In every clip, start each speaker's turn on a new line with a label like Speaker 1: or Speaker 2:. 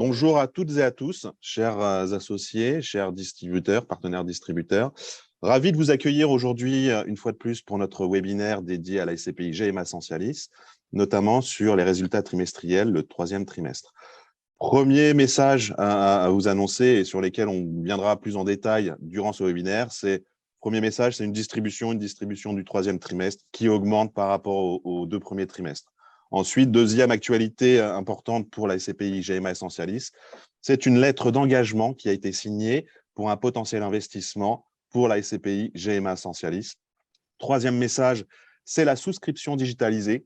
Speaker 1: Bonjour à toutes et à tous, chers associés, chers distributeurs, partenaires distributeurs. Ravi de vous accueillir aujourd'hui, une fois de plus, pour notre webinaire dédié à la SCPI GMA Essentialis, notamment sur les résultats trimestriels, le troisième trimestre. Premier message à vous annoncer et sur lesquels on viendra plus en détail durant ce webinaire, premier message, c'est une distribution du troisième trimestre qui augmente par rapport aux deux premiers trimestres. Ensuite, deuxième actualité importante pour la SCPI GMA Essentialis, c'est une lettre d'engagement qui a été signée pour un potentiel investissement pour la SCPI GMA Essentialis. Troisième message, c'est la souscription digitalisée.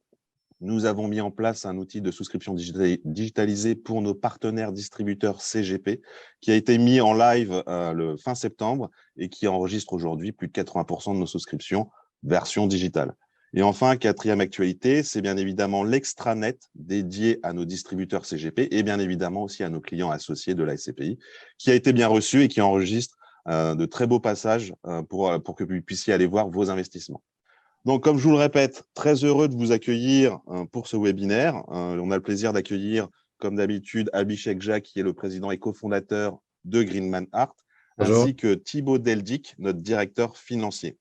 Speaker 1: Nous avons mis en place un outil de souscription digitalisée pour nos partenaires distributeurs CGP qui a été mis en live le fin septembre et qui enregistre aujourd'hui plus de 80% de nos souscriptions version digitale. Et enfin, quatrième actualité, c'est bien évidemment l'extranet dédié à nos distributeurs CGP et bien évidemment aussi à nos clients associés de la SCPI qui a été bien reçu et qui enregistre de très beaux passages pour que vous puissiez aller voir vos investissements. Donc, comme je vous le répète, très heureux de vous accueillir pour ce webinaire. On a le plaisir d'accueillir, comme d'habitude, Abhishek Jha, qui est le président et cofondateur de Greenman Art, ainsi que Thibaut Deldic, notre directeur financier.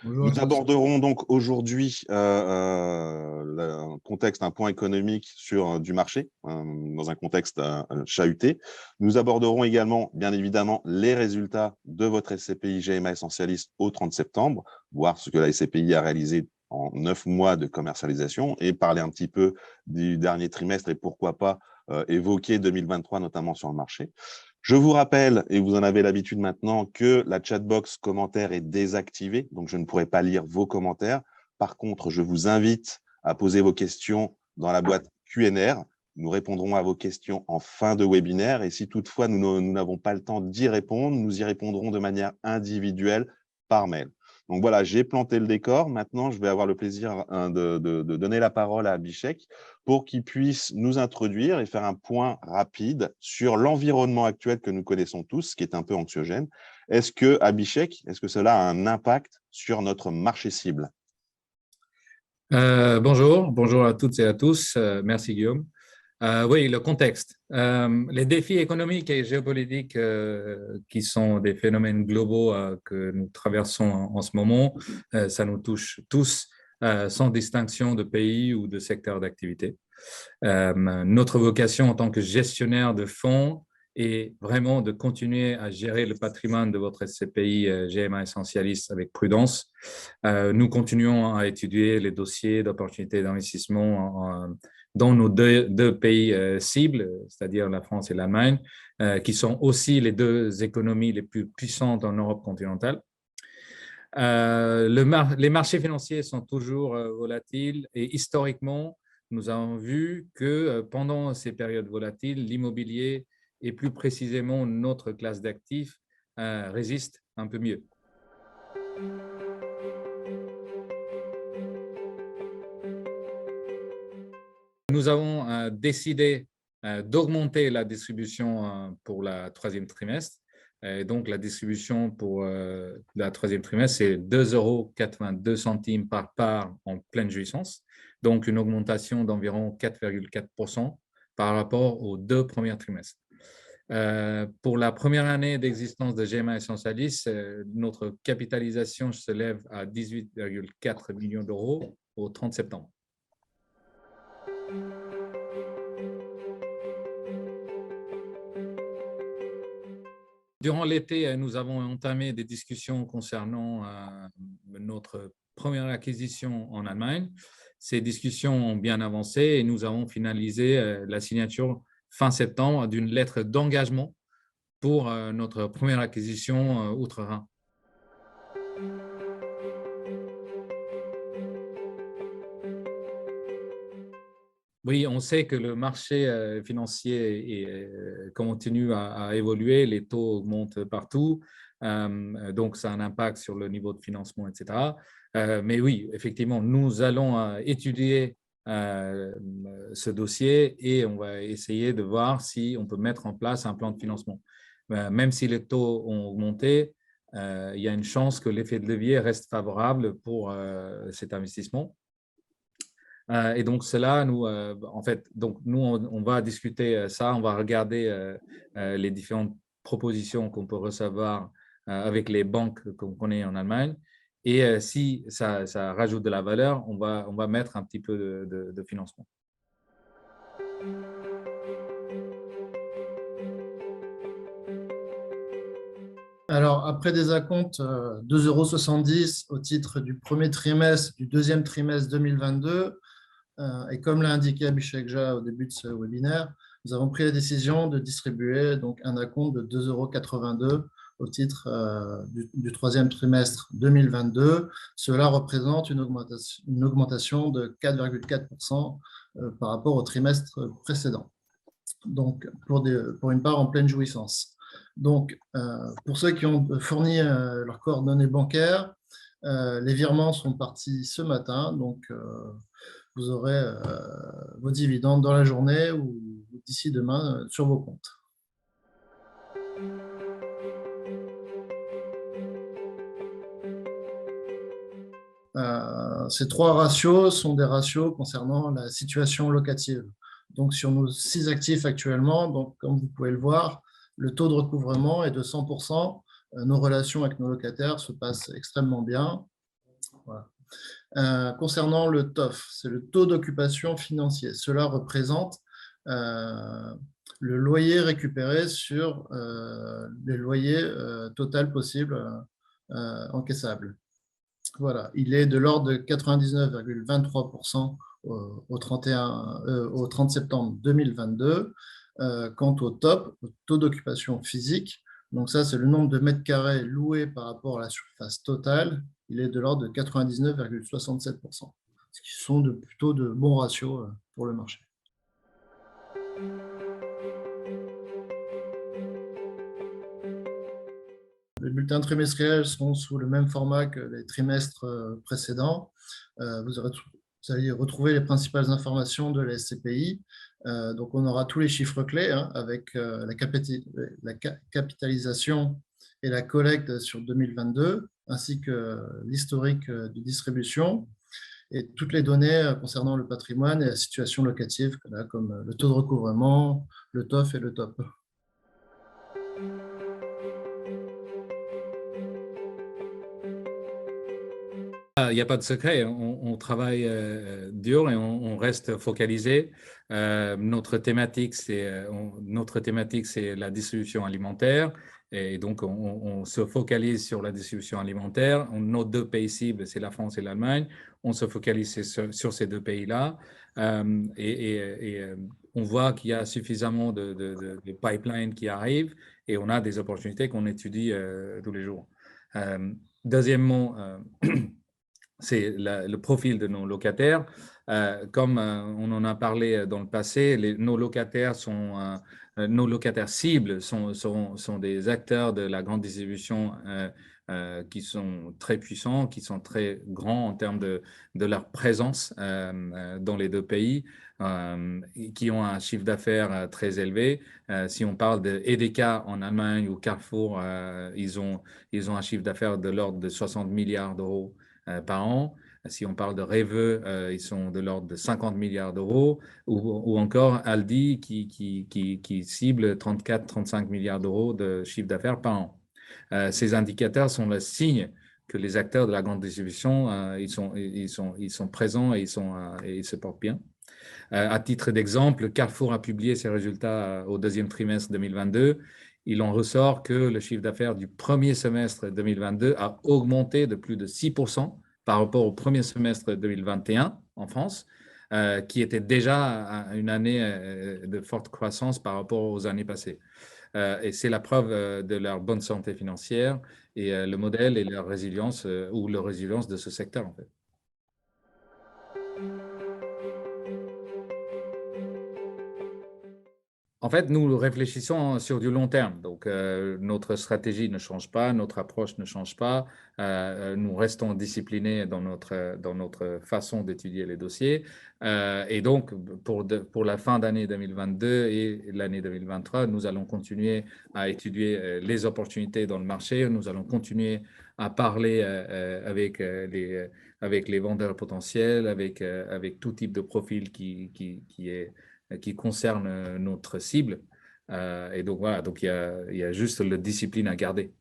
Speaker 2: Bonjour.
Speaker 1: Nous aborderons donc aujourd'hui un contexte, un point économique sur du marché, dans un contexte chahuté. Nous aborderons également, bien évidemment, les résultats de votre SCPI GMA Essentialis au 30 septembre, voir ce que la SCPI a réalisé en 9 mois de commercialisation et parler un petit peu du dernier trimestre et pourquoi pas évoquer 2023, notamment sur le marché. Je vous rappelle, et vous en avez l'habitude maintenant, que la chatbox commentaire est désactivée, donc je ne pourrai pas lire vos commentaires. Par contre, je vous invite à poser vos questions dans la boîte Q&R. Nous répondrons à vos questions en fin de webinaire et si toutefois nous n'avons pas le temps d'y répondre, nous y répondrons de manière individuelle par mail. Donc voilà, j'ai planté le décor. Maintenant, je vais avoir le plaisir de donner la parole à Abhishek pour qu'il puisse nous introduire et faire un point rapide sur l'environnement actuel que nous connaissons tous, qui est un peu anxiogène. Abhishek, est-ce que cela a un impact sur notre marché cible?
Speaker 2: Bonjour à toutes et à tous. Merci Guillaume. Oui, le contexte. Les défis économiques et géopolitiques qui sont des phénomènes globaux que nous traversons en ce moment, ça nous touche tous sans distinction de pays ou de secteur d'activité. Notre vocation en tant que gestionnaire de fonds est vraiment de continuer à gérer le patrimoine de votre SCPI GMA Essentialis avec prudence. Nous continuons à étudier les dossiers d'opportunités d'investissement dans nos deux pays cibles, c'est-à-dire la France et l'Allemagne, qui sont aussi les deux économies les plus puissantes en Europe continentale. Les marchés financiers sont toujours volatiles et historiquement, nous avons vu que pendant ces périodes volatiles, l'immobilier et plus précisément notre classe d'actifs résiste un peu mieux. Nous avons décidé d'augmenter la distribution pour le troisième trimestre. Et donc, la distribution pour le troisième trimestre, c'est 2,82 € par part en pleine jouissance. Donc, une augmentation d'environ 4,4% par rapport aux deux premiers trimestres. Pour la première année d'existence de GMA Essentialis, notre capitalisation se lève à 18,4 millions d'euros au 30 septembre. Durant l'été, nous avons entamé des discussions concernant notre première acquisition en Allemagne. Ces discussions ont bien avancé et nous avons finalisé la signature fin septembre d'une lettre d'engagement pour notre première acquisition outre-Rhin. Oui, on sait que le marché financier continue à évoluer, les taux augmentent partout, donc ça a un impact sur le niveau de financement, etc. Mais oui, effectivement, nous allons étudier ce dossier et on va essayer de voir si on peut mettre en place un plan de financement. Même si les taux ont augmenté, il y a une chance que l'effet de levier reste favorable pour cet investissement. Et donc, cela, nous, en fait, donc, nous, on va discuter ça, on va regarder les différentes propositions qu'on peut recevoir avec les banques qu'on connaît en Allemagne. Et si ça rajoute de la valeur, on va mettre un petit peu de financement.
Speaker 3: Alors, après des acomptes, 2,70 € au titre du premier trimestre, du deuxième trimestre 2022, et comme l'a indiqué Abhishek Jha au début de ce webinaire, nous avons pris la décision de distribuer donc un acompte de 2,82 € au titre du troisième trimestre 2022. Cela représente une augmentation de 4,4% par rapport au trimestre précédent. Donc, pour une part en pleine jouissance. Donc, pour ceux qui ont fourni leurs coordonnées bancaires, les virements sont partis ce matin. Donc, vous aurez vos dividendes dans la journée ou d'ici demain sur vos comptes. Ces trois ratios sont des ratios concernant la situation locative. Donc, sur nos 6 actifs actuellement, donc, comme vous pouvez le voir, le taux de recouvrement est de 100%. Nos relations avec nos locataires se passent extrêmement bien. Voilà. Concernant le TOF, c'est le taux d'occupation financier. Cela représente le loyer récupéré sur les loyers total possibles encaissables. Voilà, il est de l'ordre de 99,23% au 30 septembre 2022. Quant au top, au taux d'occupation physique, donc ça c'est le nombre de mètres carrés loués par rapport à la surface totale, il est de l'ordre de 99,67%, ce qui sont plutôt de bons ratios pour le marché. Les bulletins trimestriels sont sous le même format que les trimestres précédents. Vous allez retrouver les principales informations de la SCPI. Donc, on aura tous les chiffres clés avec la capitalisation et la collecte sur 2022, ainsi que l'historique de distribution et toutes les données concernant le patrimoine et la situation locative, comme le taux de recouvrement, le TOF et le TOP.
Speaker 2: Il n'y a pas de secret, on travaille dur et on reste focalisé. Notre thématique, c'est la distribution alimentaire. Et donc, on se focalise sur la distribution alimentaire. Nos 2 pays cibles, c'est la France et l'Allemagne. On se focalise sur ces 2 pays-là. On voit qu'il y a suffisamment de pipelines qui arrivent et on a des opportunités qu'on étudie tous les jours. Deuxièmement, c'est le profil de nos locataires. Comme on en a parlé dans le passé, nos locataires cibles sont des acteurs de la grande distribution qui sont très puissants, qui sont très grands en termes de leur présence dans les 2 pays, qui ont un chiffre d'affaires très élevé. Si on parle de EDEKA en Allemagne ou Carrefour, ils ont un chiffre d'affaires de l'ordre de 60 milliards d'euros par an. Si on parle de Rewe, ils sont de l'ordre de 50 milliards d'euros, ou encore Aldi qui cible 34-35 milliards d'euros de chiffre d'affaires par an. Ces indicateurs sont le signe que les acteurs de la grande distribution, ils sont présents et ils se portent bien. À titre d'exemple, Carrefour a publié ses résultats au 2e trimestre 2022. Il en ressort que le chiffre d'affaires du premier semestre 2022 a augmenté de plus de 6% par rapport au premier semestre 2021 en France, qui était déjà une année de forte croissance par rapport aux années passées. Et c'est la preuve de leur bonne santé financière et le modèle et leur résilience ou la résilience de ce secteur en fait. En fait, nous réfléchissons sur du long terme. Donc, notre stratégie ne change pas, notre approche ne change pas. Nous restons disciplinés dans notre façon d'étudier les dossiers. Et donc, pour la fin d'année 2022 et l'année 2023, nous allons continuer à étudier les opportunités dans le marché. Nous allons continuer à parler avec les vendeurs potentiels, avec tout type de profil qui concerne notre cible. Et donc, voilà, donc il y a juste la discipline à garder.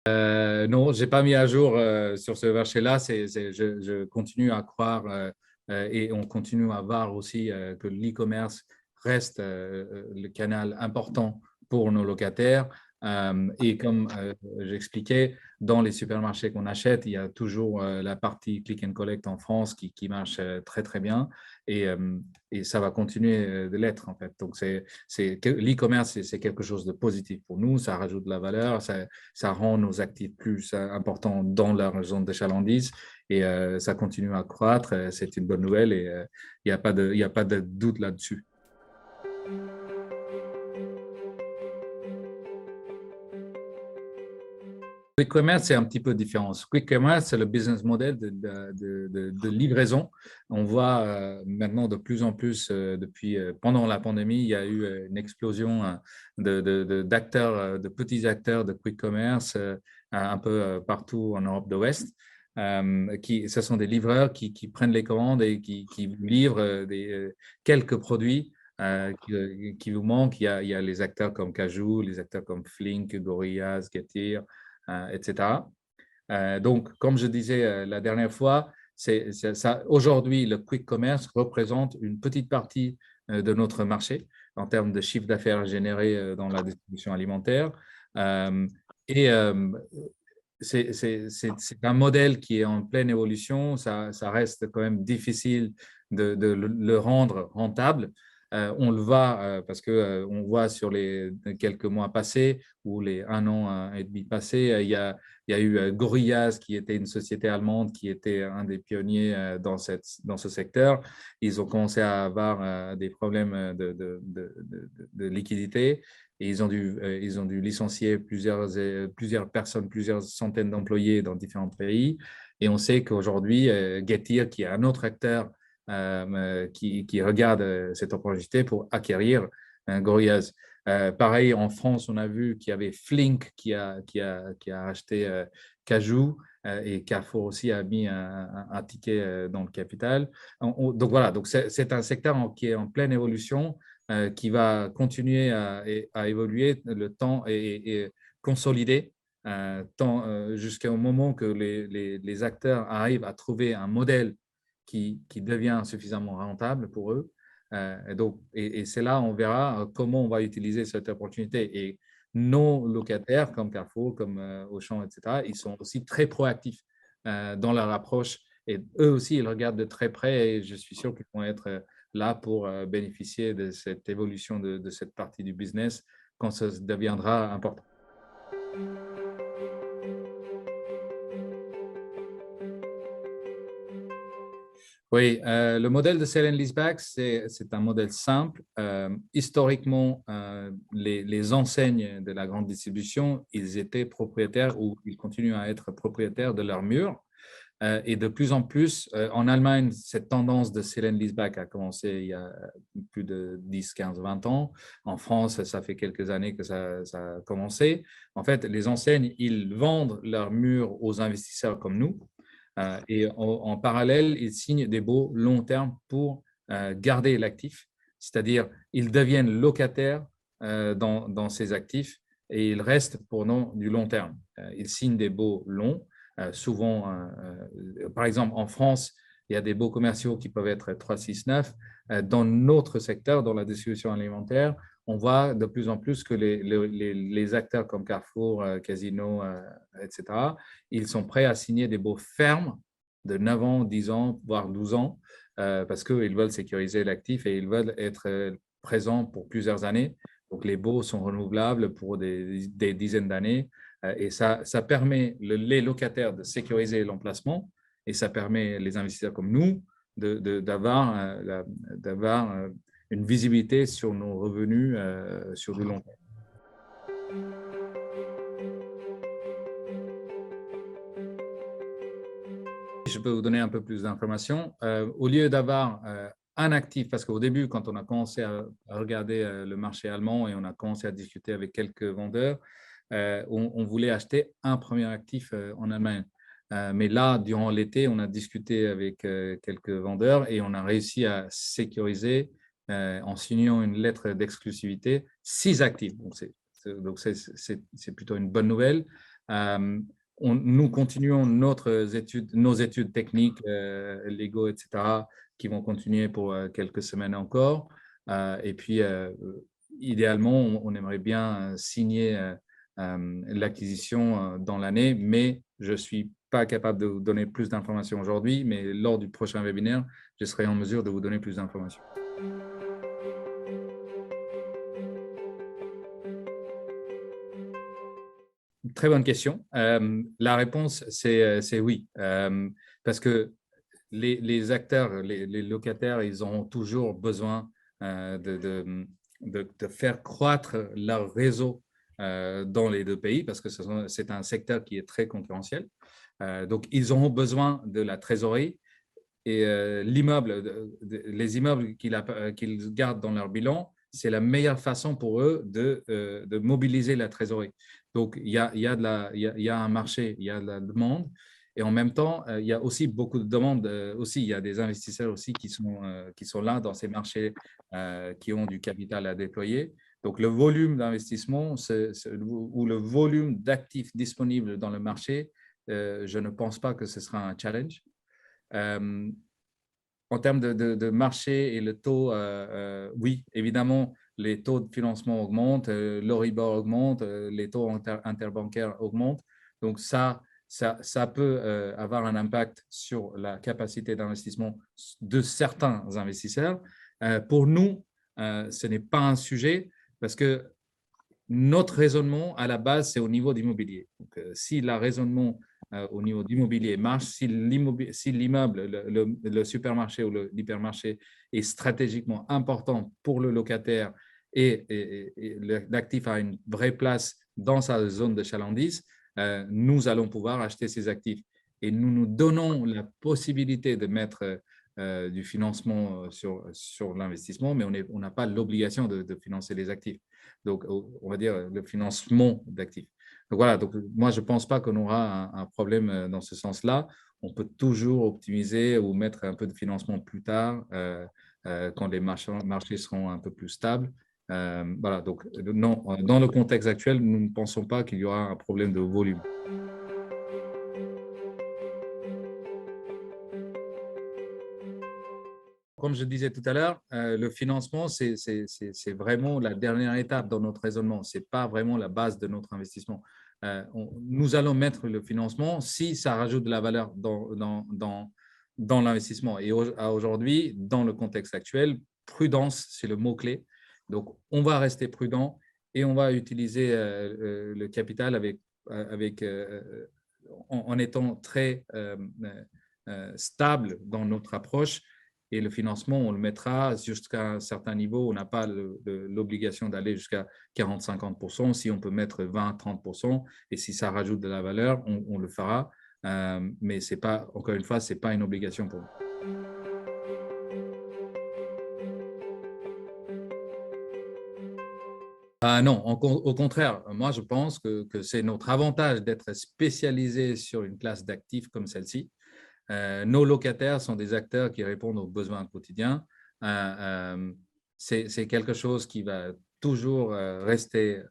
Speaker 2: Non, je n'ai pas mis à jour sur ce marché-là. Je continue à croire et on continue à voir aussi que l'e-commerce reste le canal important pour nos locataires. Et comme j'expliquais, dans les supermarchés qu'on achète, il y a toujours la partie click and collect en France qui marche très, très bien. Et ça va continuer de l'être, en fait. Donc, l'e-commerce, c'est quelque chose de positif pour nous. Ça rajoute de la valeur, ça rend nos actifs plus importants dans leur zone d'achalandise et ça continue à croître. C'est une bonne nouvelle et il n'y a pas de doute là-dessus. Quick Commerce, c'est un petit peu différent. Quick Commerce, c'est le business model de livraison. On voit maintenant de plus en plus, pendant la pandémie, il y a eu une explosion d'acteurs, de petits acteurs de Quick Commerce un peu partout en Europe de l'Ouest. Ce sont des livreurs qui prennent les commandes et qui livrent quelques produits qui vous manquent. Il y a les acteurs comme Cajoo, les acteurs comme Flink, Gorillaz, Getir, etc. Donc, comme je disais la dernière fois, aujourd'hui, le quick commerce représente une petite partie de notre marché en termes de chiffre d'affaires généré dans la distribution alimentaire. C'est un modèle qui est en pleine évolution. Ça reste quand même difficile de le rendre rentable. On le voit parce qu'on voit sur les quelques mois passés ou les 1 an et demi passés, il y a eu Gorillaz qui était une société allemande qui était un des pionniers dans ce secteur. Ils ont commencé à avoir des problèmes de liquidité et ils ont dû licencier plusieurs personnes, plusieurs centaines d'employés dans différents pays. Et on sait qu'aujourd'hui, Getir, qui est un autre acteur qui regarde cette opportunité pour acquérir Gorillaz. Pareil, en France, on a vu qu'il y avait Flink qui a acheté Cajoo et Carrefour aussi a mis un ticket dans le capital. Donc voilà, donc c'est un secteur qui est en pleine évolution, qui va continuer à évoluer le temps et consolider jusqu'au moment que les acteurs arrivent à trouver un modèle qui devient suffisamment rentable pour eux. Et c'est là on verra comment on va utiliser cette opportunité. Et nos locataires, comme Carrefour, comme Auchan, etc., ils sont aussi très proactifs dans leur approche. Et eux aussi, ils regardent de très près et je suis sûr qu'ils vont être là pour bénéficier de cette évolution de cette partie du business quand ça deviendra important. Oui, le modèle de sell and leaseback, c'est un modèle simple. Historiquement, les enseignes de la grande distribution, ils étaient propriétaires ou ils continuent à être propriétaires de leurs murs. Et de plus en plus, en Allemagne, cette tendance de sell and leaseback a commencé il y a plus de 10, 15, 20 ans. En France, ça fait quelques années que ça a commencé. En fait, les enseignes, ils vendent leurs murs aux investisseurs comme nous. Et en parallèle, ils signent des baux long terme pour garder l'actif, c'est-à-dire ils deviennent locataires dans ces actifs et ils restent pour du long terme. Ils signent des baux longs, souvent, par exemple en France, il y a des baux commerciaux qui peuvent être 3, 6, 9. Dans notre secteur, dans la distribution alimentaire, on voit de plus en plus que les acteurs comme Carrefour, Casino, etc., ils sont prêts à signer des baux fermes de 9 ans, 10 ans, voire 12 ans, parce qu'ils veulent sécuriser l'actif et ils veulent être présents pour plusieurs années. Donc, les baux sont renouvelables pour des dizaines d'années et ça permet les locataires de sécuriser l'emplacement et ça permet les investisseurs comme nous d'avoir une visibilité sur nos revenus sur du long terme. Je peux vous donner un peu plus d'informations. Au lieu d'avoir un actif, parce qu'au début, quand on a commencé à regarder le marché allemand et on a commencé à discuter avec quelques vendeurs, on voulait acheter un premier actif en Allemagne. Mais là, durant l'été, on a discuté avec quelques vendeurs et on a réussi à sécuriser, en signant une lettre d'exclusivité, 6 actifs. Donc, c'est plutôt une bonne nouvelle. Nous continuons nos études techniques, légaux, etc., qui vont continuer pour quelques semaines encore. Et puis, idéalement, on aimerait bien signer l'acquisition dans l'année, mais je ne suis pas capable de vous donner plus d'informations aujourd'hui, mais lors du prochain webinaire, je serai en mesure de vous donner plus d'informations. Très bonne question. La réponse, c'est oui, parce que les acteurs, les locataires, ils ont toujours besoin de faire croître leur réseau dans les 2 pays, parce que c'est un secteur qui est très concurrentiel. Donc, ils auront besoin de la trésorerie et les immeubles qu'ils gardent dans leur bilan, c'est la meilleure façon pour eux de mobiliser la trésorerie. Donc, il y a un marché, il y a de la demande. Et en même temps, il y a aussi beaucoup de demandes. Aussi, il y a des investisseurs aussi qui sont là dans ces marchés, qui ont du capital à déployer. Donc, le volume d'investissement ou le volume d'actifs disponibles dans le marché, je ne pense pas que ce sera un challenge. En termes de marché et le taux, oui, évidemment, les taux de financement augmentent, l'Euribor augmente, les taux interbancaires augmentent. Donc, ça peut avoir un impact sur la capacité d'investissement de certains investisseurs. Pour nous, ce n'est pas un sujet parce que notre raisonnement, à la base, c'est au niveau d'immobilier. Donc, si le raisonnement au niveau d'immobilier marche, si l'immeuble, le supermarché ou l'hypermarché est stratégiquement important pour le locataire et l'actif a une vraie place dans sa zone de chalandise, nous allons pouvoir acheter ces actifs. Et nous nous donnons la possibilité de mettre du financement sur l'investissement, mais on n'a pas l'obligation de financer les actifs. Donc, on va dire le financement d'actifs. Donc, voilà, donc, moi, je ne pense pas qu'on aura un problème dans ce sens-là. On peut toujours optimiser ou mettre un peu de financement plus tard quand les marchés seront un peu plus stables. Voilà, donc, non, dans le contexte actuel, nous ne pensons pas qu'il y aura un problème de volume. Comme je disais tout à l'heure, le financement, c'est vraiment la dernière étape dans notre raisonnement. Ce n'est pas vraiment la base de notre investissement. Nous allons mettre le financement si ça rajoute de la valeur dans l'investissement. Et aujourd'hui, dans le contexte actuel, prudence, c'est le mot-clé. Donc, on va rester prudent et on va utiliser le capital en étant très stable dans notre approche. Et le financement, on le mettra jusqu'à un certain niveau. On n'a pas l'obligation d'aller jusqu'à 40-50%. Si on peut mettre 20-30%, et si ça rajoute de la valeur, on le fera. Mais c'est pas, encore une fois, ce n'est pas une obligation pour nous. Non, au contraire, moi je pense que c'est notre avantage d'être spécialisé sur une classe d'actifs comme celle-ci. Nos locataires sont des acteurs qui répondent aux besoins quotidiens. C'est quelque chose qui va toujours rester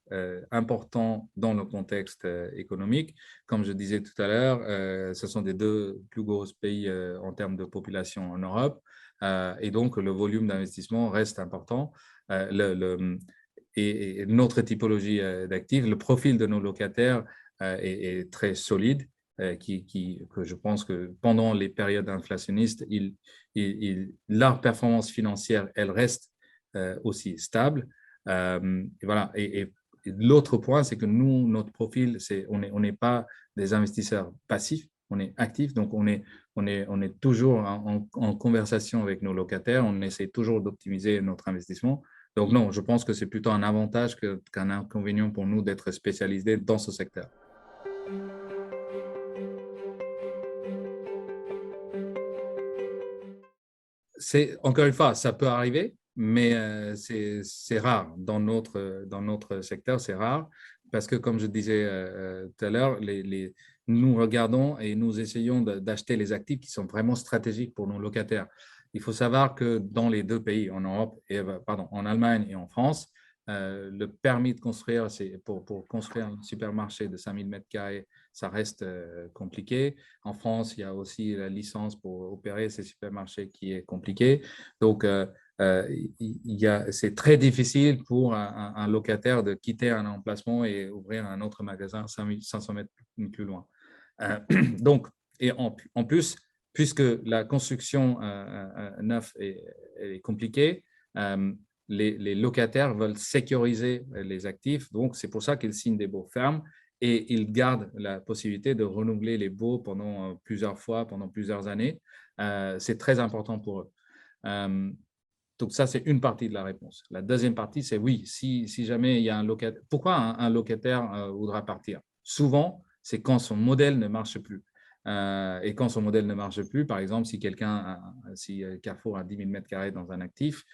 Speaker 2: important dans le contexte économique. Comme je disais tout à l'heure, ce sont des 2 plus gros pays en termes de population en Europe. Et donc, le volume d'investissement reste important. Et notre typologie d'actifs, le profil de nos locataires est très solide. Que je pense que pendant les périodes inflationnistes, leur performance financière, elle reste aussi stable. Et voilà. Et l'autre point, c'est que nous, notre profil, on n'est pas des investisseurs passifs. on est actif, donc on est toujours en conversation avec nos locataires, on essaie toujours d'optimiser notre investissement. Donc non, je pense que c'est plutôt un avantage qu'un inconvénient pour nous d'être spécialisés dans ce secteur. Encore une fois, ça peut arriver, mais c'est rare. Dans notre secteur, c'est rare parce que, comme je disais tout à l'heure, nous regardons et nous essayons d'acheter les actifs qui sont vraiment stratégiques pour nos locataires. Il faut savoir que dans les deux pays, en Europe en Allemagne et en France, le permis de construire, pour construire un supermarché de 5000 m², ça reste compliqué. En France, il y a aussi la licence pour opérer ces supermarchés qui est compliquée. Donc, c'est très difficile pour un locataire de quitter un emplacement et ouvrir un autre magasin 500 mètres plus loin. Donc, et en plus, puisque la construction neuve est compliquée, les locataires veulent sécuriser les actifs. Donc, c'est pour ça qu'ils signent des baux fermes et ils gardent la possibilité de renouveler les baux pendant plusieurs fois, pendant plusieurs années. C'est très important pour eux. Donc, ça, c'est une partie de la réponse. La deuxième partie, c'est oui, si jamais il y a un locataire. Pourquoi un locataire voudra partir? Souvent, c'est quand son modèle ne marche plus. Et quand son modèle ne marche plus, par exemple, si Carrefour a 10 000 m² dans un actif,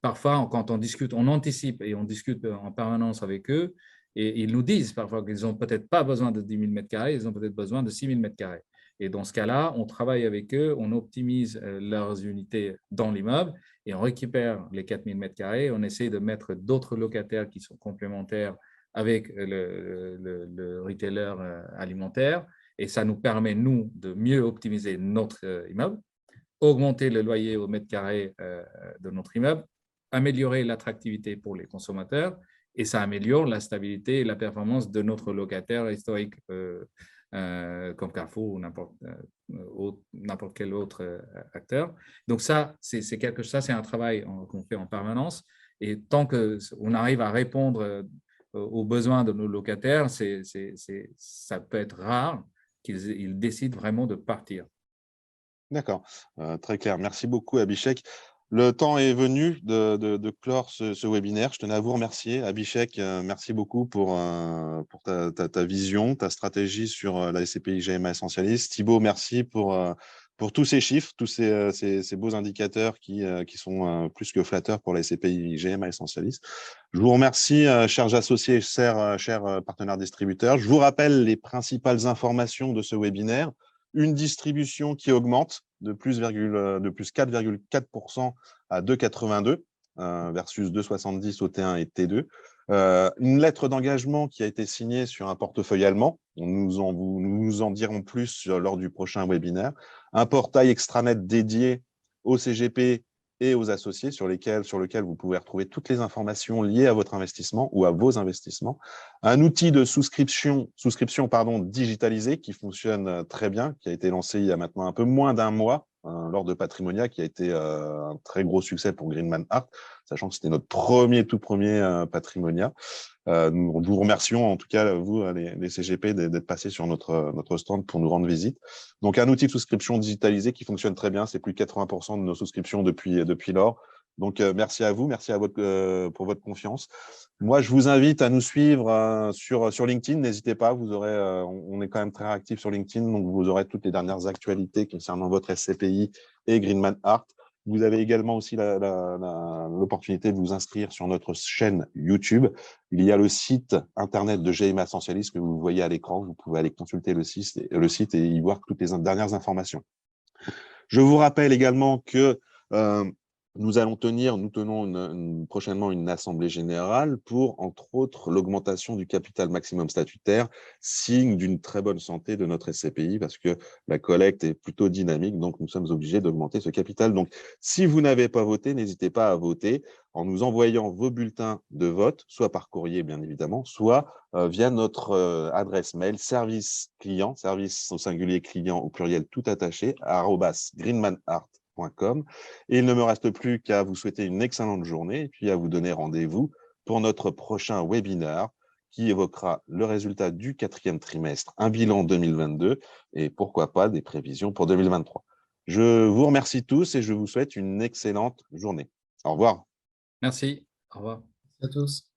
Speaker 2: parfois, quand on discute, on anticipe et on discute en permanence avec eux, et ils nous disent parfois qu'ils n'ont peut-être pas besoin de 10 000 m², ils ont peut-être besoin de 6 000 m². Et dans ce cas-là, on travaille avec eux, on optimise leurs unités dans l'immeuble et on récupère les 4 000 m². On essaie de mettre d'autres locataires qui sont complémentaires avec le retailer alimentaire. Et ça nous permet, nous, de mieux optimiser notre immeuble, augmenter le loyer au mètre carré de notre immeuble, améliorer l'attractivité pour les consommateurs et ça améliore la stabilité et la performance de notre locataire historique comme Carrefour ou n'importe quel autre acteur. Donc ça, c'est un travail qu'on fait en permanence et tant qu'on arrive à répondre aux besoins de nos locataires, ça peut être rare qu'ils décident vraiment de partir.
Speaker 1: D'accord, très clair. Merci beaucoup, Abhishek. Le temps est venu de clore ce webinaire. Je tenais à vous remercier. Abhishek, merci beaucoup pour ta vision, ta stratégie sur la SCPI GMA Essentialis. Thibaut, merci pour tous ces chiffres, tous ces beaux indicateurs qui sont plus que flatteurs pour la SCPI GMA Essentialis. Je vous remercie, chers associés et chers partenaires distributeurs. Je vous rappelle les principales informations de ce webinaire. Une distribution qui augmente de plus 4,4% à 2,82 versus 2,70 au T1 et T2. Une lettre d'engagement qui a été signée sur un portefeuille allemand. Nous en dirons plus lors du prochain webinaire. Un portail extranet dédié au CGP et aux associés sur lequel vous pouvez retrouver toutes les informations liées à votre investissement ou à vos investissements. Un outil de souscription digitalisé qui fonctionne très bien, qui a été lancé il y a maintenant un peu moins d'un mois lors de Patrimonia, qui a été un très gros succès pour Greenman Art, sachant que c'était notre tout premier Patrimonia. Nous vous remercions en tout cas, vous, les CGP, d'être passés sur notre stand pour nous rendre visite. Donc, un outil de souscription digitalisé qui fonctionne très bien. C'est plus de 80% de nos souscriptions depuis lors. Donc, merci à vous, merci pour votre confiance. Moi, je vous invite à nous suivre sur LinkedIn. N'hésitez pas, on est quand même très réactif sur LinkedIn, donc vous aurez toutes les dernières actualités concernant votre SCPI et Greenman Art. Vous avez également aussi l'opportunité de vous inscrire sur notre chaîne YouTube. Il y a le site internet de GMA Essentialis que vous voyez à l'écran. Vous pouvez aller consulter le site et y voir toutes les dernières informations. Je vous rappelle également que nous tenons prochainement une assemblée générale pour, entre autres, l'augmentation du capital maximum statutaire, signe d'une très bonne santé de notre SCPI, parce que la collecte est plutôt dynamique, donc nous sommes obligés d'augmenter ce capital. Donc, si vous n'avez pas voté, n'hésitez pas à voter en nous envoyant vos bulletins de vote, soit par courrier, bien évidemment, soit via notre adresse mail, service au singulier client au pluriel tout attaché, @greenmanart.com. Et il ne me reste plus qu'à vous souhaiter une excellente journée et puis à vous donner rendez-vous pour notre prochain webinaire qui évoquera le résultat du 4e trimestre, un bilan 2022 et pourquoi pas des prévisions pour 2023. Je vous remercie tous et je vous souhaite une excellente journée. Au revoir.
Speaker 2: Merci. Au revoir.
Speaker 3: À tous.